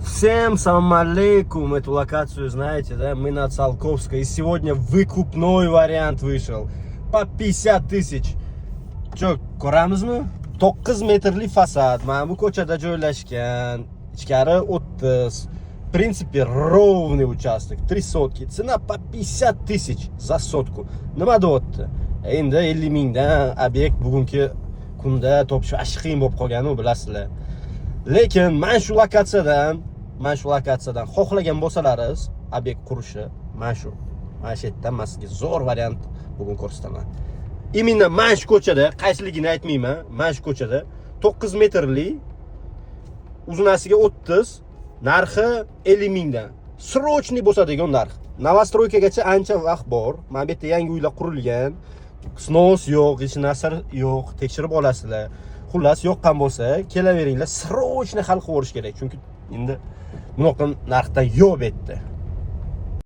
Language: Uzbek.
Всем салам алейкум. Эту локацию знаете, да? Мы на Циолковской. И сегодня выкупной вариант вышел. По 50 тысяч. Чё, ko'ramizmi? 9 metrli fasad. Mana bu ko'chada joylashgan. Ichkari 30. В принципе, ровный участок. 3 сотки. Цена по 50 тысяч за сотку. Nima deyapti? Endi 50 mingdan obyekt bugungi kunda topish qiyin bo'lib qolganini bilasizlar. Lekin mana shu lokatsiyadan xohlagan bo'lsalaringiz obyekt qurishi mana shu yerdan men sizga zo'r variant bugun ko'rsataman. Imенно mana shu ko'chada, qaysiligini aytmayman, mana shu ko'chada 9 metrli, uzunasiga 30, narxi 50 mingdan. Srochniy bo'ladigan narx. Novostroykaga ancha vaqt bor. Mana bu yerda yangi uylar qurilgan. Snos yo'q, hech narsa yo'q, tekshirib olasizlar. Xullas yoqqan bo'lsa, kelaveringlar, srochniy hal qilib o'rish kerak. Chunki endi bunaqa narxdan yo'q bu yerda.